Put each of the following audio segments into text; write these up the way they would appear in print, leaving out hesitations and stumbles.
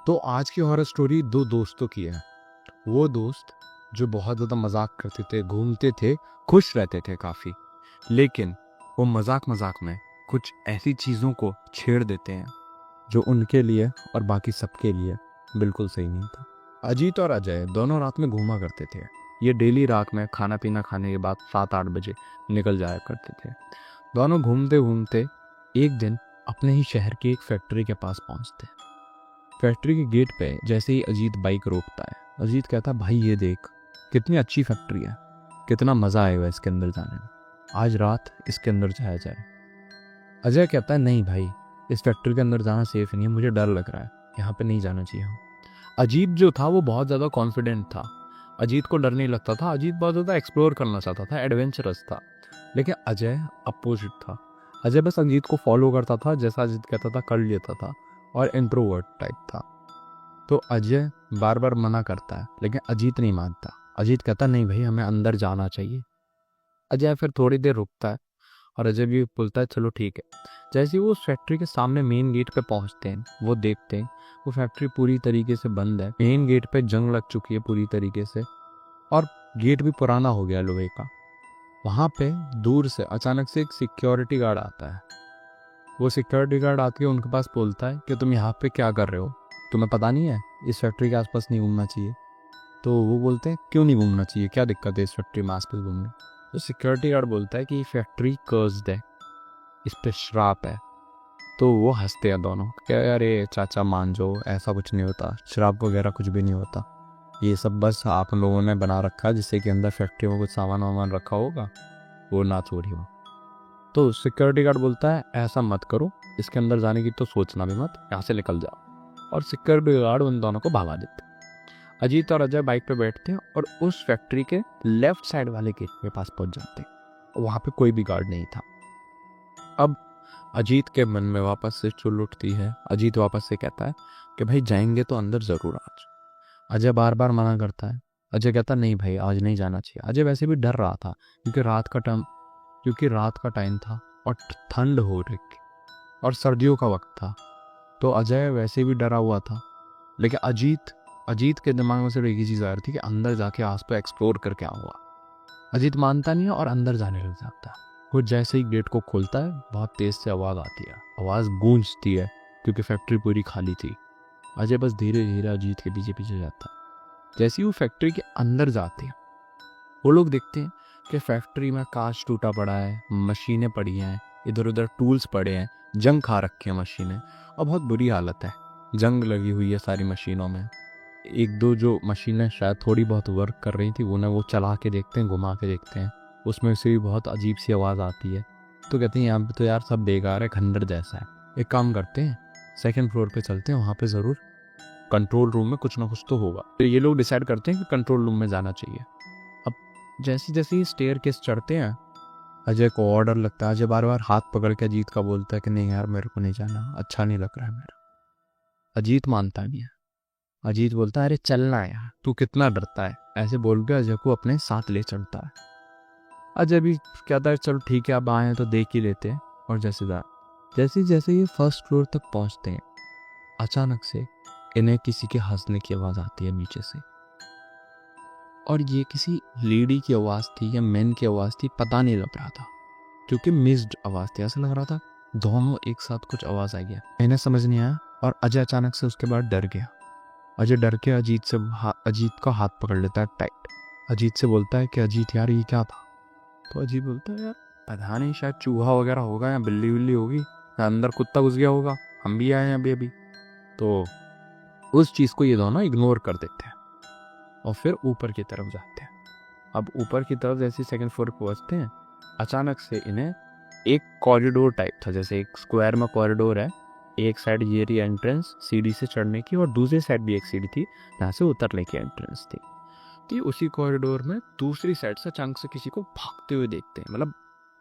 तो आज की हॉरर स्टोरी दो दोस्तों की है। वो दोस्त जो बहुत ज़्यादा मजाक करते थे, घूमते थे, खुश रहते थे काफ़ी, लेकिन वो मजाक मजाक में कुछ ऐसी चीज़ों को छेड़ देते हैं जो उनके लिए और बाकी सबके लिए बिल्कुल सही नहीं था। अजीत और अजय दोनों रात में घूमा करते थे। ये डेली रात में खाना पीना खाने के बाद 7-8 बजे निकल जाया करते थे। दोनों घूमते घूमते एक दिन अपने ही शहर की एक फैक्ट्री के पास पहुंचते हैं। फैक्ट्री के गेट पे जैसे ही अजीत बाइक रोकता है, अजीत कहता है, भाई ये देख कितनी अच्छी फैक्ट्री है, कितना मज़ा आएगा इसके अंदर जाने में, आज रात इसके अंदर जाया जाए। अजय कहता है, नहीं भाई, इस फैक्ट्री के अंदर जाना सेफ नहीं है, मुझे डर लग रहा है, यहाँ पे नहीं जाना चाहिए। अजीत जो था वो बहुत ज़्यादा कॉन्फिडेंट था। अजीत को डर नहीं लगता था। अजीत बहुत ज़्यादा एक्सप्लोर करना चाहता था, एडवेंचरस था। लेकिन अजय अपोजिट था। अजय बस अजीत को फॉलो करता था, जैसा अजीत कहता था कर लेता था, और इंट्रोवर्ट टाइप था। तो अजय बार बार मना करता है, लेकिन अजीत नहीं मानता। अजीत कहता, नहीं भाई, हमें अंदर जाना चाहिए। अजय फिर थोड़ी देर रुकता है और अजय भी बोलता है, चलो ठीक है। जैसे ही वो उस फैक्ट्री के सामने मेन गेट पे पहुंचते हैं, वो देखते हैं वो फैक्ट्री पूरी तरीके से बंद है। मेन गेट पे जंग लग चुकी है पूरी तरीके से, और गेट भी पुराना हो गया लोहे का। वहाँ पे दूर से अचानक से एक सिक्योरिटी गार्ड आता है। वो सिक्योरिटी गार्ड आके उनके पास बोलता है कि तुम यहाँ पे क्या कर रहे हो, तुम्हें पता नहीं है इस फैक्ट्री के आसपास नहीं घूमना चाहिए। तो वो बोलते हैं, क्यों नहीं घूमना चाहिए, क्या दिक्कत है इस फैक्ट्री में आसपास घूमने। तो सिक्योरिटी गार्ड बोलता है कि ये फैक्ट्री कर्स्ड है, इस पे श्राप है। तो वो हंसते हैं दोनों, क्या अरे चाचा मान जाओ, ऐसा कुछ नहीं होता, श्राप वगैरह कुछ भी नहीं होता, ये सब बस आप लोगों ने बना रखा है जिससे कि अंदर फैक्ट्री में कुछ सामान वामान रखा होगा, वो ना चोरी हो। तो सिक्योरिटी गार्ड बोलता है, ऐसा मत करो, इसके अंदर जाने की तो सोचना भी मत, यहाँ से निकल जाओ। और सिक्योरिटी गार्ड उन दोनों को भगा देते। अजीत और अजय बाइक पे बैठते हैं और उस फैक्ट्री के लेफ्ट साइड वाले गेट के पास पहुंच जाते हैं। वहाँ पे कोई भी गार्ड नहीं था। अब अजीत के मन में वापस से चुल उठती है। अजीत वापस से कहता है कि भाई जाएंगे तो अंदर ज़रूर आज। अजय बार बार मना करता है। अजय कहता, नहीं भाई, आज नहीं जाना चाहिए। अजय वैसे भी डर रहा था क्योंकि रात का टाइम था और ठंड हो रही थी और सर्दियों का वक्त था। तो अजय वैसे भी डरा हुआ था। लेकिन अजीत के दिमाग में सिर्फ एक ही चीज़ आ रही थी कि अंदर जाके आस पास एक्सप्लोर करके आऊँगा। अजीत मानता नहीं है और अंदर जाने लग जाता है। वो जैसे ही गेट को खोलता है, बहुत तेज से आवाज़ आती है, आवाज़ गूंजती है क्योंकि फैक्ट्री पूरी खाली थी। अजय बस धीरे धीरे अजीत के पीछे पीछे जाता है। जैसे ही वो फैक्ट्री के अंदर जाते हैं, वो लोग देखते हैं कि फैक्ट्री में कांच टूटा पड़ा है, मशीनें पड़ी हैं, इधर उधर टूल्स पड़े हैं, जंग खा रखी हैं मशीनें, और बहुत बुरी हालत है। जंग लगी हुई है सारी मशीनों में। एक दो जो मशीनें शायद थोड़ी बहुत वर्क कर रही थी, वो चला के देखते हैं, घुमा के देखते हैं, उसमें से भी बहुत अजीब सी आवाज़ आती है। तो कहते हैं, यहाँ पे तो यार सब बेकार है, खंडर जैसा है। एक काम करते हैं, सेकेंड फ्लोर पे चलते हैं, वहाँ पे ज़रूर कंट्रोल रूम में कुछ ना कुछ तो होगा। तो ये लोग डिसाइड करते हैं कि कंट्रोल रूम में जाना चाहिए। अब जैसे जैसे ही स्टेयर केस चढ़ते हैं, अजय को ऑर्डर लगता है। अजय बार बार हाथ पकड़ के अजीत का बोलता है कि नहीं यार, मेरे को नहीं जाना, अच्छा नहीं लग रहा है मेरा। अजीत मानता नहीं है। अजीत बोलता है, अरे चलना है यार, तू कितना डरता है, ऐसे बोल के अजय को अपने साथ ले चलता है। अजय भी कहता है, चलो ठीक है, अब आए हैं तो देख ही लेते हैं। और जैसे जैसे ये फर्स्ट फ्लोर तक पहुंचते हैं, अचानक से इन्हें किसी के हंसने की आवाज़ आती है नीचे से। और ये किसी लेडी की आवाज़ थी या मैन की आवाज़ थी, पता नहीं लग रहा था, क्योंकि मिस्ड आवाज़ थी। ऐसा लग रहा था दोनों एक साथ कुछ आवाज़ आ गया, इन्हें समझ नहीं आया। और अजय अचानक से उसके बाद डर गया। अजय डर के अजीत का हाथ पकड़ लेता है टाइट। अजीत से बोलता है कि अजीत यार, ये क्या था। तो अजीत बोलता है, यार पता नहीं, शायद चूहा वगैरह होगा या बिल्ली विल्ली होगी, या अंदर कुत्ता घुस गया होगा, हम भी आए हैं अभी। तो उस चीज़ को ये दोनों इग्नोर कर देते हैं और फिर ऊपर की तरफ जाते हैं। अब ऊपर की तरफ जैसे सेकंड फ्लोर पहुंचते हैं, अचानक से इन्हें एक कॉरिडोर टाइप था, जैसे एक स्क्वायर में कॉरिडोर है, एक साइड ये रही एंट्रेंस सीढ़ी से चढ़ने की, और दूसरी साइड भी एक सीढ़ी थी जहाँ से उतरने की एंट्रेंस थी। कि उसी कॉरिडोर में दूसरी साइड से अचानक से किसी को भागते हुए देखते हैं। मतलब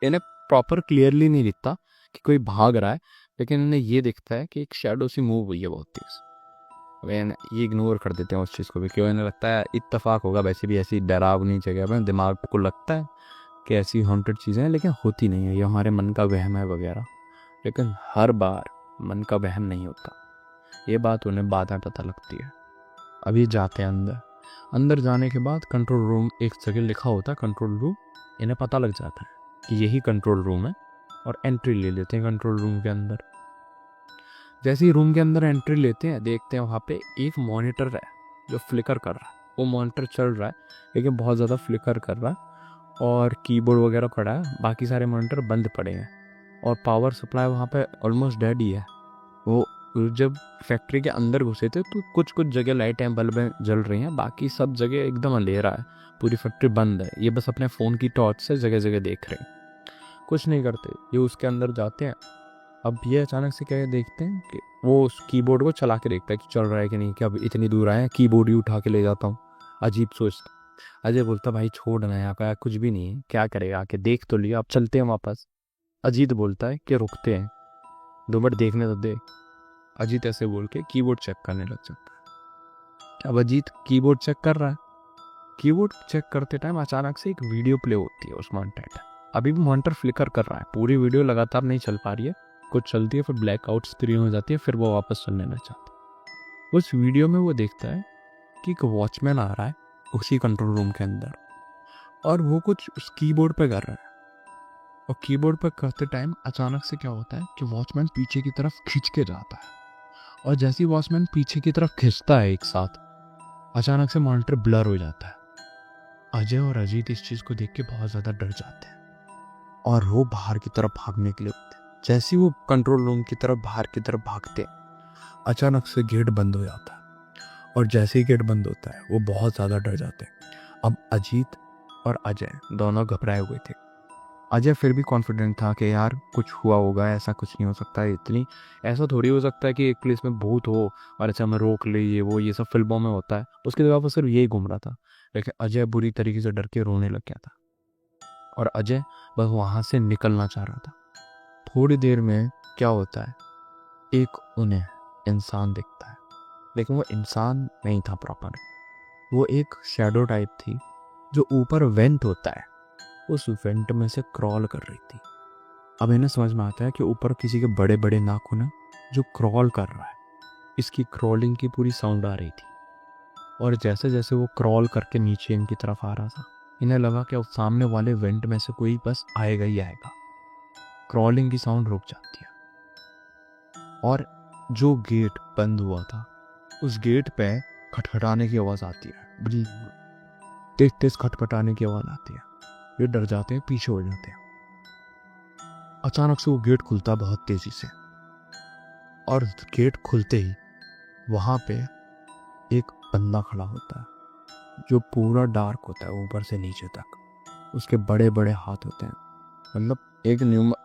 इन्हें प्रॉपर क्लियरली नहीं दिखता कि कोई भाग रहा है, लेकिन इन्हें ये दिखता है कि एक शैडो सी मूव हुई है बहुत तेज। ये इग्नोर कर देते हैं उस चीज़ को भी, क्यों इन्हें लगता है इत्तेफाक होगा, वैसे भी ऐसी डरावनी जगह पर दिमाग को लगता है कि ऐसी हॉन्टेड चीज़ें हैं, लेकिन होती नहीं है, ये हमारे मन का वहम है वगैरह। लेकिन हर बार मन का वहम नहीं होता। ये बात उन्हें बाद में पता लगती है। अभी जाते हैं अंदर। अंदर जाने के बाद कंट्रोल रूम एक जगह लिखा होता है, कंट्रोल रूम। इन्हें पता लग जाता है कि यही कंट्रोल रूम है और एंट्री ले लेते हैं कंट्रोल रूम के अंदर। जैसे ही रूम के अंदर एंट्री लेते हैं, देखते हैं वहाँ पे एक मॉनिटर है जो फ्लिकर कर रहा है। वो मॉनिटर चल रहा है लेकिन बहुत ज़्यादा फ्लिकर कर रहा है, और कीबोर्ड वगैरह पड़ा है, बाकी सारे मॉनिटर बंद पड़े हैं, और पावर सप्लाई वहाँ पे ऑलमोस्ट डेड ही है। वो जब फैक्ट्री के अंदर घुसे थे तो कुछ कुछ जगह लाइटें बल्बें जल रही हैं, बाकी सब जगह एकदम अंधेरा है, पूरी फैक्ट्री बंद है। ये बस अपने फ़ोन की टॉर्च से जगह जगह देख रहे हैं, कुछ नहीं करते। ये उसके अंदर जाते हैं। अब ये अचानक से क्या देखते हैं कि वो उस कीबोर्ड को चला के देखता है कि चल रहा है कि नहीं, कि अब इतनी दूर आए हैं, कीबोर्ड ही उठा के ले जाता हूँ। अजीब सोचता। अजय बोलता भाई छोड़ ना, यहाँ का कुछ भी नहीं है, क्या करेगा, आके देख तो लिया, अब चलते हैं वापस। अजीत बोलता है कि रुकते हैं, 2 मिनट देखने तो दे। अजीत ऐसे बोल के कीबोर्ड चेक करने लग जाता है। अब अजीत कीबोर्ड चेक कर रहा है। कीबोर्ड चेक करते टाइम अचानक से एक वीडियो प्ले होती है उस मॉनिटर। अभी भी मॉनिटर फ्लिकर कर रहा है, पूरी वीडियो लगातार नहीं चल पा रही है, कुछ चलती है फिर ब्लैकआउट स्क्रीन हो जाती है, फिर वो वापस चलने लग जाता है। उस वीडियो में वो देखता है कि एक वॉचमैन आ रहा है उसी कंट्रोल रूम के अंदर, और वो कुछ उस कीबोर्ड पे कर रहा है। और कीबोर्ड पे करते टाइम अचानक से क्या होता है कि वॉचमैन पीछे की तरफ खींच के जाता है, और जैसे ही वॉचमैन पीछे की तरफ खींचता है एक साथ, अचानक से मॉनिटर ब्लर हो जाता है। अजय और अजीत इस चीज़ को देख के बहुत ज़्यादा डर जाते हैं और वो बाहर की तरफ भागने के लिए उठते हैं। जैसे ही वो कंट्रोल रूम की तरफ बाहर की तरफ भागते हैं, अचानक से गेट बंद हो जाता है, और जैसे ही गेट बंद होता है वो बहुत ज़्यादा डर जाते हैं। अब अजीत और अजय दोनों घबराए हुए थे। अजय फिर भी कॉन्फिडेंट था कि यार कुछ हुआ होगा, ऐसा कुछ नहीं हो सकता है, इतनी ऐसा थोड़ी हो सकता है कि एक प्लेस में भूत हो और अच्छा मैं रोक ले, ये सब फिल्मों में होता है। उसकी जगह पर सिर्फ यही घूम रहा था, लेकिन अजय बुरी तरीके से डर के रोने लग गया था, और अजय बस वहाँ से निकलना चाह रहा था। थोड़ी देर में क्या होता है, एक उन्हें इंसान दिखता है, लेकिन वो इंसान नहीं था प्रॉपर, वो एक शैडो टाइप थी जो ऊपर वेंट होता है, उस वेंट में से क्रॉल कर रही थी। अब इन्हें समझ में आता है कि ऊपर किसी के बड़े बड़े नाखून है जो क्रॉल कर रहा है। इसकी क्रॉलिंग की पूरी साउंड आ रही थी, और जैसे जैसे वो क्रॉल करके नीचे इनकी तरफ आ रहा था, इन्हें लगा कि उस सामने वाले वेंट में से कोई बस आएगा ही आएगा। क्रॉलिंग की साउंड रुक जाती है, और जो गेट बंद हुआ था उस गेट पे खटखटाने की आवाज़ आती है, तेज तेज खटखटाने की आवाज़ आती है। ये डर जाते हैं, पीछे हो जाते हैं। अचानक से वो गेट खुलता है बहुत तेजी से, और गेट खुलते ही वहाँ पे एक बंदा खड़ा होता है जो पूरा डार्क होता है ऊपर से नीचे तक। उसके बड़े बड़े हाथ होते हैं, मतलब एक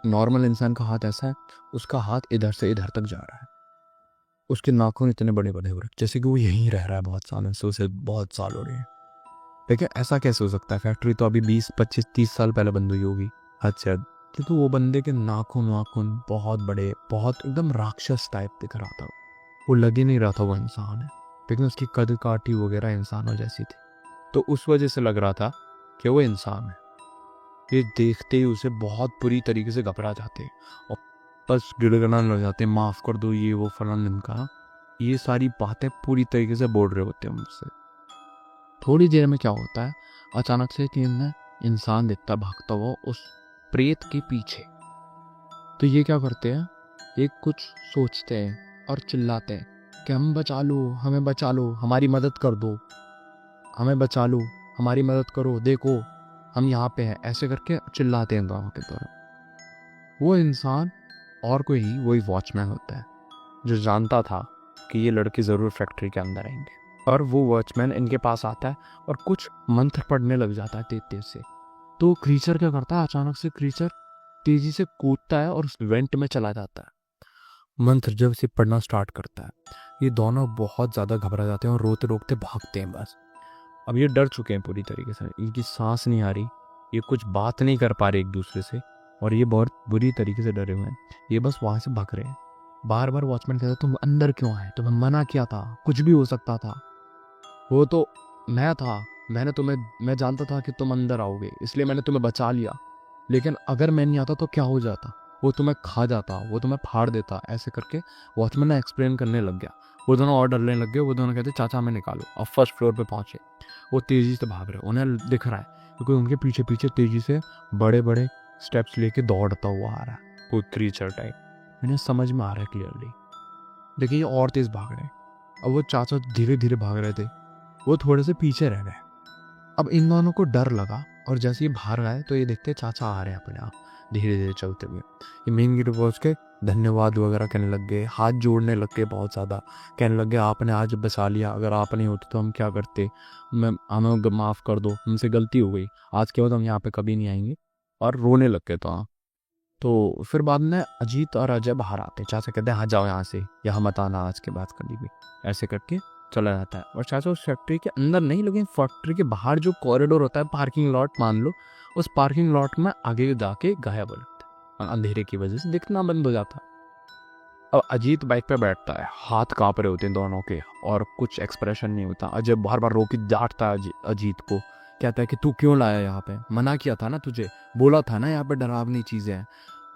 नॉर्मल इंसान का हाथ ऐसा है, उसका हाथ इधर से इधर तक जा रहा है। उसके नाखून इतने बड़े बड़े हो रहे हैं जैसे कि वो यहीं रह रहा है बहुत सालों से, उसे बहुत साल हो रहे हैं। लेकिन ऐसा कैसे हो सकता है, फैक्ट्री तो अभी 20 25 30 साल पहले बंद हुई होगी हद से हद। क्योंकि वो बंदे के नाखून बहुत बड़े, बहुत एकदम राक्षस टाइप दिख रहा था। वो लग ही नहीं रहा था वो इंसान है, लेकिन उसकी कद काठी वगैरह इंसानों जैसी थी, तो उस वजह से लग रहा था कि वो इंसान है। ये देखते ही उसे बहुत बुरी तरीके से घबरा जाते और बस गिड़गिड़ाने लग जाते, माफ़ कर दो, ये वो फलाना लिमका, ये सारी बातें पूरी तरीके से बोल रहे होते हैं मुझसे। थोड़ी देर में क्या होता है, अचानक से तीन इंसान दिखता भागता हुआ उस प्रेत के पीछे। तो ये क्या करते हैं, ये कुछ सोचते हैं और चिल्लाते हैं कि हम बचा लो, हमें बचा लो, हमारी मदद कर दो, हमें बचा लो, हमारी मदद करो, देखो हम यहाँ पे हैं, ऐसे करके चिल्लाते हैं गाँव के दौरान। वो इंसान और कोई ही वही वॉचमैन होता है जो जानता था कि ये लड़के ज़रूर फैक्ट्री के अंदर आएंगे, और वो वॉचमैन इनके पास आता है और कुछ मंत्र पढ़ने लग जाता है तेज तेज से। तो क्रीचर क्या करता है, अचानक से क्रीचर तेजी से कूदता है और उस वेंट में चला जाता है। मंत्र जब से पढ़ना स्टार्ट करता है, ये दोनों बहुत ज़्यादा घबरा जाते हैं और रोते रोते भागते हैं बस। अब ये डर चुके हैं पूरी तरीके से, इनकी सांस नहीं आ रही, ये कुछ बात नहीं कर पा रहे एक दूसरे से, और ये बहुत बुरी तरीके से डरे हुए हैं। ये बस वहाँ से भाग रहे हैं। बार बार वॉचमैन कहता है तुम अंदर क्यों आए, तुम्हें मना किया था, कुछ भी हो सकता था, वो तो मैं था, मैं जानता था कि तुम अंदर आओगे, इसलिए मैंने तुम्हें बचा लिया, लेकिन अगर मैं नहीं आता तो क्या हो जाता। वो तुम्हें खा जाता, वो तुम्हें फाड़ देता। ऐसे करके वॉचमैन ने एक्सप्लेन करने लग गया। वो दोनों और डरने लग गए। वो दोनों कहते चाचा हमें निकालो। अब फर्स्ट फ्लोर पे पहुंचे, वो तेज़ी से भाग रहे, उन्हें दिख रहा है क्योंकि उनके पीछे पीछे तेज़ी से बड़े बड़े स्टेप्स लेके दौड़ता हुआ आ रहा है कोई क्रीचर टाइप। इन्हें समझ में आ रहा है क्लियरली, देखिए ये और तेज़ भाग रहे हैं। अब वो चाचा धीरे धीरे भाग रहे थे, वो थोड़े से पीछे रह गए। अब इन दोनों को डर लगा और जैसे ये बाहर आए तो ये देखते चाचा आ रहे हैं अपने आप धीरे धीरे चलते हुए। ये मेन गेट पहुंच के धन्यवाद वगैरह कहने लग गए, हाथ जोड़ने लग गए बहुत ज़्यादा। कहने लग गए आपने आज बचा लिया, अगर आप नहीं होते तो हम क्या करते, मैं हमें माफ़ कर दो, हमसे गलती हो गई, आज के बाद हम यहाँ पे कभी नहीं आएंगे। और रोने लग गए। तो फिर बाद में अजीत और अजय बाहर आते। चाचा कहते हैं हाँ जाओ यहाँ से, यहाँ मत आना आज के बाद कभी भी। ऐसे करके चला जाता है। और चाचा उस फैक्ट्री के अंदर नहीं, लेकिन फैक्ट्री के बाहर जो कॉरिडोर होता है, पार्किंग लॉट मान लो, उस पार्किंग लॉट में आगे जाके गायब हो जाता है। अंधेरे की वजह से दिखना बंद हो जाता है। अब अजीत बाइक पे बैठता है, हाथ कांप रहे होते हैं दोनों के और कुछ एक्सप्रेशन नहीं होता। अजय बार बार रोक के डांटता है अजीत को, कहता है कि तू क्यों लाया यहाँ पे, मना किया था ना तुझे, बोला था ना यहाँ पे डरावनी चीज़ें हैं।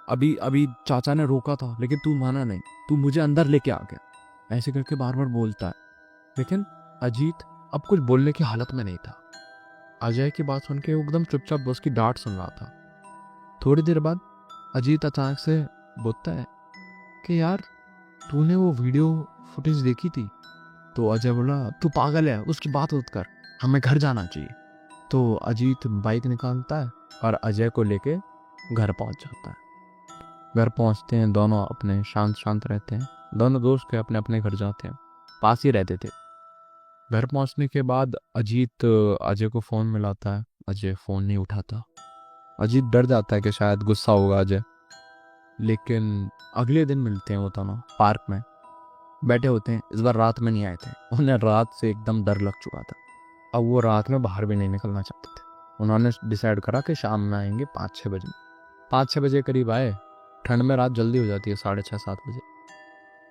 अभी अभी चाचा ने रोका था लेकिन तू माना नहीं, तू मुझे अंदर लेके आ गया। ऐसे करके बार बार बोलता है, लेकिन अजीत अब कुछ बोलने की हालत में नहीं था। अजय की बात सुन के वो एकदम चुपचाप उसकी डांट सुन रहा था। थोड़ी देर बाद अजीत अचानक से बोलता है कि यार तूने वो वीडियो फुटेज देखी थी? तो अजय बोला तू पागल है, उसकी बात मत कर, हमें घर जाना चाहिए। तो अजीत बाइक निकालता है और अजय को लेके घर पहुंच जाता है। घर पहुंचते हैं, दोनों अपने शांत शांत रहते हैं। दोनों दोस्त के अपने अपने घर जाते हैं, पास ही रहते थे। घर पहुंचने के बाद अजीत अजय को फ़ोन मिलाता है। अजय फ़ोन नहीं उठाता। अजीत डर जाता है कि शायद गुस्सा होगा अजय। लेकिन अगले दिन मिलते हैं वो दोनों पार्क में बैठे होते हैं। इस बार रात में नहीं आए थे, उन्हें रात से एकदम डर लग चुका था। अब वो रात में बाहर भी नहीं निकलना चाहते थे। उन्होंने डिसाइड करा कि शाम में आएंगे 5-6 बजे। 5-6 बजे करीब आए। ठंड में रात जल्दी हो जाती है, 6:30-7 बजे।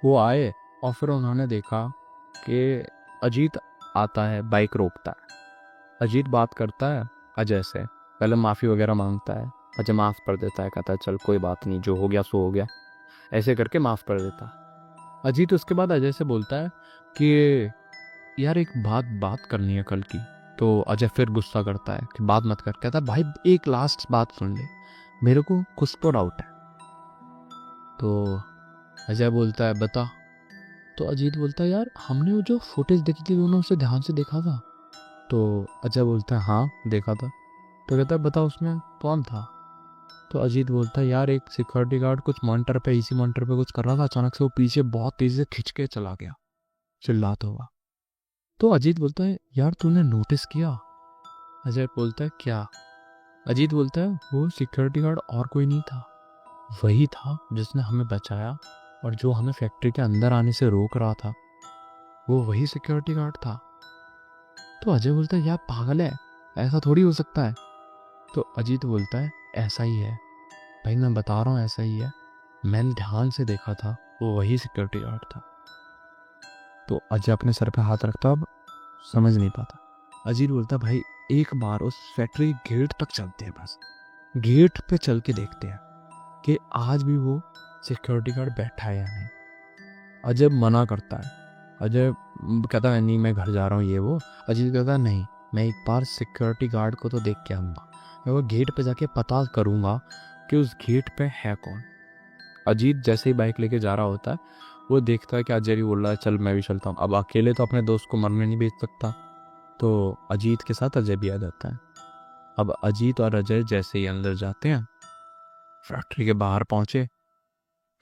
वो आए और फिर उन्होंने देखा कि अजीत आता है, बाइक रोकता है। अजीत बात करता है अजय से, पहले माफ़ी वगैरह मांगता है। अजय माफ़ कर देता है, कहता है चल कोई बात नहीं, जो हो गया सो हो गया, ऐसे करके माफ़ कर देता है। अजीत उसके बाद अजय से बोलता है कि यार एक बात करनी है कल की। तो अजय फिर गुस्सा करता है कि बात मत कर। कहता है भाई एक लास्ट बात सुन ले, मेरे को कुछ तो डाउट है। तो अजय बोलता है बता। तो अजीत बोलता है यार हमने वो जो फुटेज देखी थी उन्होंने उसे ध्यान से देखा था? तो अजय बोलता है हाँ देखा था। तो कहता है बता उसमें कौन था? तो अजीत बोलता है यार एक सिक्योरिटी गार्ड कुछ मॉनिटर पे, इसी मॉनिटर पे कुछ कर रहा था, अचानक से वो पीछे बहुत तेजी से खिंच के चला गया, चिल्लाता हुआ। तो अजीत बोलता है यार तूने नोटिस किया? अजय बोलता है क्या? अजीत बोलता है वो सिक्योरिटी गार्ड और कोई नहीं था, वही था जिसने हमें बचाया और जो हमें फैक्ट्री के अंदर आने से रोक रहा था, वो वही सिक्योरिटी गार्ड था। तो अजय बोलता है यार पागल है, ऐसा थोड़ी हो सकता है। तो अजीत बोलता है ऐसा ही है भाई, मैं बता रहा हूँ ऐसा ही है, मैंने ध्यान से देखा था, वो वही सिक्योरिटी गार्ड था। तो अजय अपने सर पे हाथ रखता, अब समझ नहीं पाता। अजीत बोलता भाई एक बार उस फैक्ट्री गेट तक चलते हैं, बस गेट पे चल के देखते हैं कि आज भी वो सिक्योरिटी गार्ड बैठा है या नहीं। अजय मना करता है। अजय कहता है नहीं मैं घर जा रहा हूँ ये वो। अजीत कहता है नहीं, मैं एक बार सिक्योरिटी गार्ड को तो देख के आऊँगा, मैं वो गेट पे जाके पता करूँगा कि उस गेट पे है कौन। अजीत जैसे ही बाइक लेके जा रहा होता है, वो देखता है कि अजय भी बोल रहा है चल मैं भी चलता हूँ। अब अकेले तो अपने दोस्त को मरने नहीं भेज सकता, तो अजीत के साथ अजय भी आ जाता है। अब अजीत और अजय जैसे ही अंदर जाते हैं, फैक्ट्री के बाहर पहुँचे।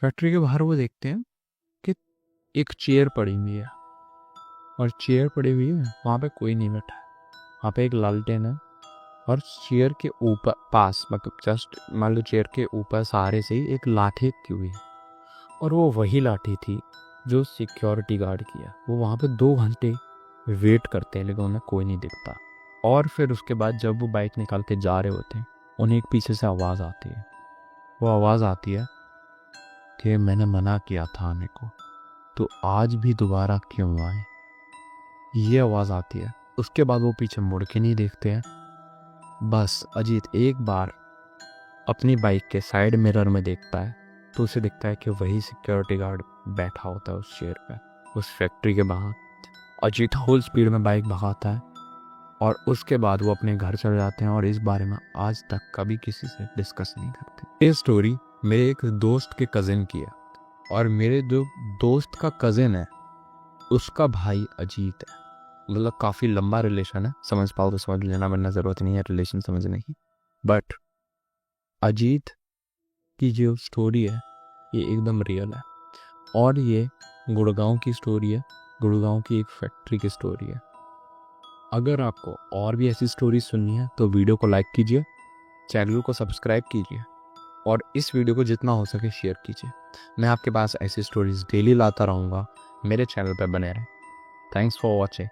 फैक्ट्री के बाहर वो देखते हैं कि एक चेयर पड़ी हुई है, और चेयर पड़ी हुई है वहाँ पे कोई नहीं बैठा है। वहाँ पे एक लालटेन है और चेयर के ऊपर पास, मतलब जस्ट मान लो चेयर के ऊपर सहारे से ही एक लाठी की हुई है, और वो वही लाठी थी जो सिक्योरिटी गार्ड की है। वो वहाँ पे 2 घंटे वेट करते हैं लेकिन उन्हें कोई नहीं दिखता। और फिर उसके बाद जब वो बाइक निकाल के जा रहे होते हैं, उन्हें एक पीछे से आवाज़ आती है। वो आवाज़ आती है कि मैंने मना किया था आने को, तो आज भी दोबारा क्यों आए, ये आवाज़ आती है। उसके बाद वो पीछे मुड़ के नहीं देखते हैं। बस अजीत एक बार अपनी बाइक के साइड मिरर में देखता है तो उसे दिखता है कि वही सिक्योरिटी गार्ड बैठा होता है उस चेयर पे उस फैक्ट्री के बाहर। अजीत फुल स्पीड में बाइक भगाता है और उसके बाद वो अपने घर चले जाते हैं और इस बारे में आज तक कभी किसी से डिस्कस नहीं करते। ये स्टोरी मेरे एक दोस्त के कज़िन की है और मेरे जो दोस्त का कज़िन है उसका भाई अजीत है। मतलब काफ़ी लंबा रिलेशन है, समझ पाओ तो समझ लेना, वरना ज़रूरत नहीं है रिलेशन समझने की। बट अजीत की जो स्टोरी है ये एकदम रियल है और ये गुड़गांव की स्टोरी है, गुड़गांव की एक फैक्ट्री की स्टोरी है। अगर आपको और भी ऐसी स्टोरी सुननी है तो वीडियो को लाइक कीजिए, चैनल को सब्सक्राइब कीजिए और इस वीडियो को जितना हो सके शेयर कीजिए। मैं आपके पास ऐसी स्टोरीज डेली लाता रहूँगा, मेरे चैनल पर बने रहें। Thanks for watching.